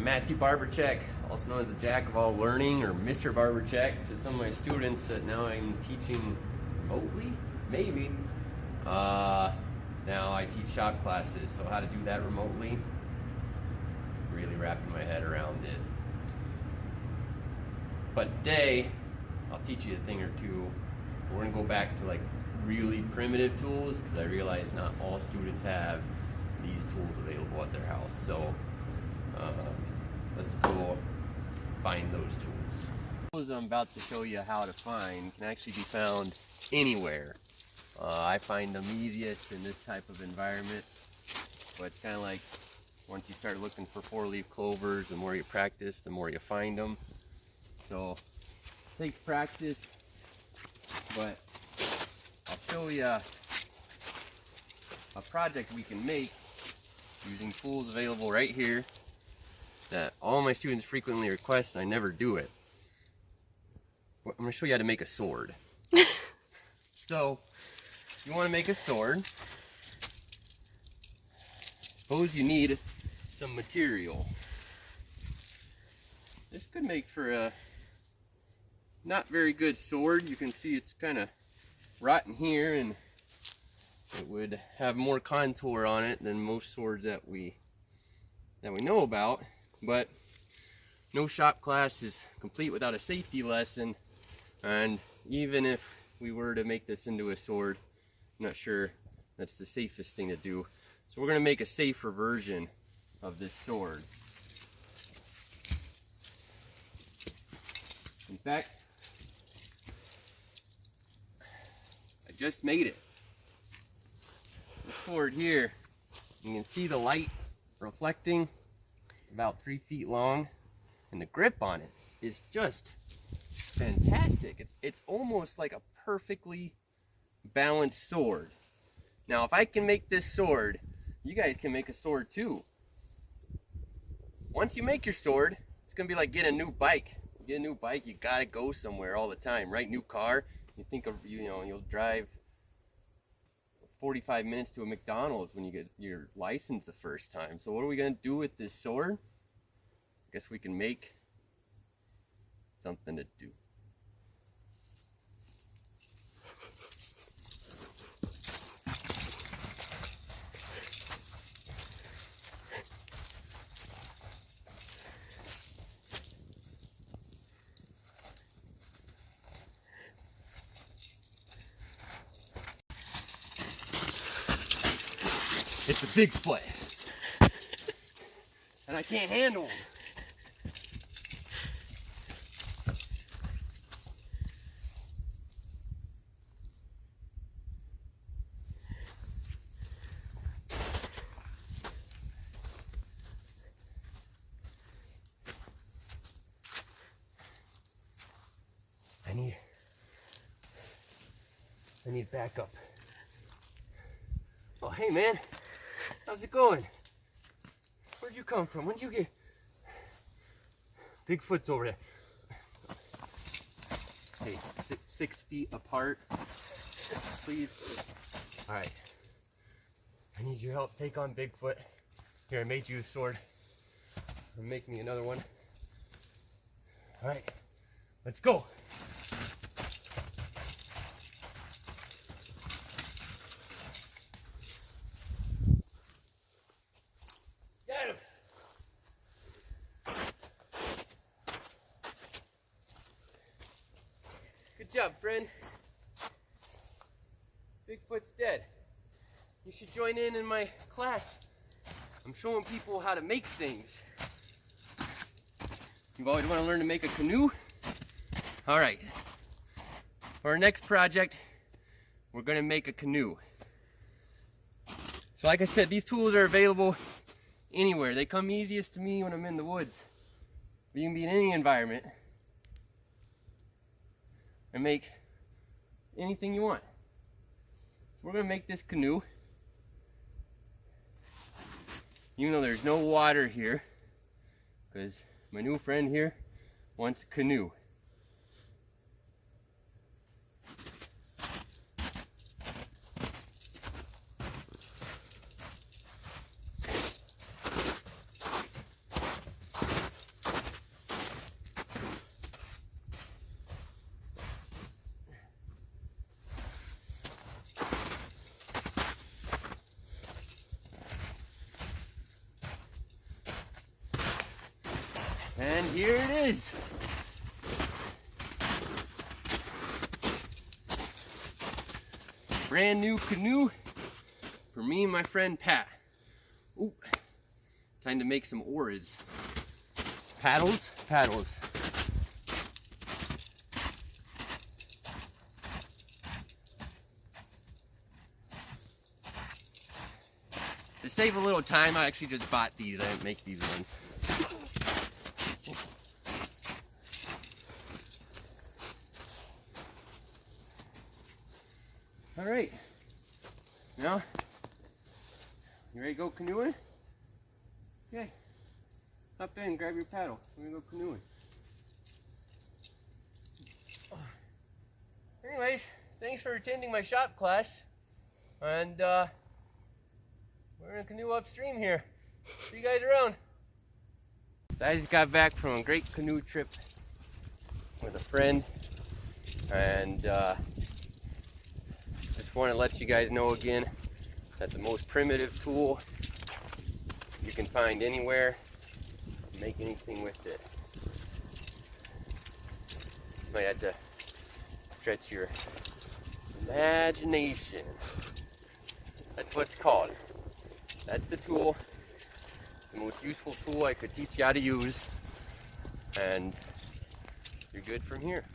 Matthew Barbercheck, also known as the Jack of All Learning, or Mr. Barbercheck to some of my students that now I'm teaching remotely, maybe. Now I teach shop classes, so how to do that remotely, really wrapping my head around it. But today, I'll teach you a thing or two. We're gonna go back to like really primitive tools, because I realize not all students have these tools available at their house. So let's go find those tools. The tools I'm about to show you how to find can actually be found anywhere. I find them easiest in this type of environment, but it's kind of like once you start looking for four-leaf clovers, the more you practice, the more you find them. So it takes practice, but I'll show you a project we can make using tools available right here that all my students frequently request, and I never do it. I'm going to show you how to make a sword. So, you want to make a sword. Suppose you need some material. This could make for a not very good sword. You can see it's kind of rotten here, and it would have more contour on it than most swords that we know about. But no shop class is complete without a safety lesson, and even if we were to make this into a sword, I'm not sure that's the safest thing to do. So we're going to make a safer version of this sword. In fact, I just made it. This sword here, you can see the light reflecting, about 3 feet long, and the grip on it is just fantastic. It's almost like a perfectly balanced sword. Now if I can make this sword, you guys can make a sword too. Once you make your sword, it's gonna be like getting a new bike. You get a new bike, you gotta go somewhere all the time, right? New car, you think of, you'll drive 45 minutes to a McDonald's when you get your license the first time. So what are we gonna do with this sword? I guess we can make something to do. It's a Bigfoot, and I can't handle him. I need backup. Oh, hey man. How's it going? Where'd you come from? When'd you get... Bigfoot's over there. Hey, 6 feet apart, please. All right. I need your help. Take on Bigfoot. Here, I made you a sword. Make me another one. All right, let's go. Good job, friend. Bigfoot's dead. You should join in my class. I'm showing people how to make things. You always want to learn to make a canoe? All right. For our next project, we're going to make a canoe. So like I said, these tools are available anywhere. They come easiest to me when I'm in the woods. But you can be in any environment and make anything you want. So we're going to make this canoe. Even though there's no water here, because my new friend here wants a canoe. And here it is. Brand new canoe for me and my friend Pat. Ooh, time to make some oars. Paddles, paddles. To save a little time, I actually just bought these. I didn't make these ones. All right, now, you ready to go canoeing? Okay, hop in, grab your paddle, we're gonna go canoeing. Anyways, thanks for attending my shop class, and we're gonna canoe upstream here. See you guys around. So I just got back from a great canoe trip with a friend, and just want to let you guys know again that the most primitive tool you can find anywhere, make anything with it. Just might have to stretch your imagination. That's what it's called. That's the tool. It's the most useful tool I could teach you how to use, and you're good from here.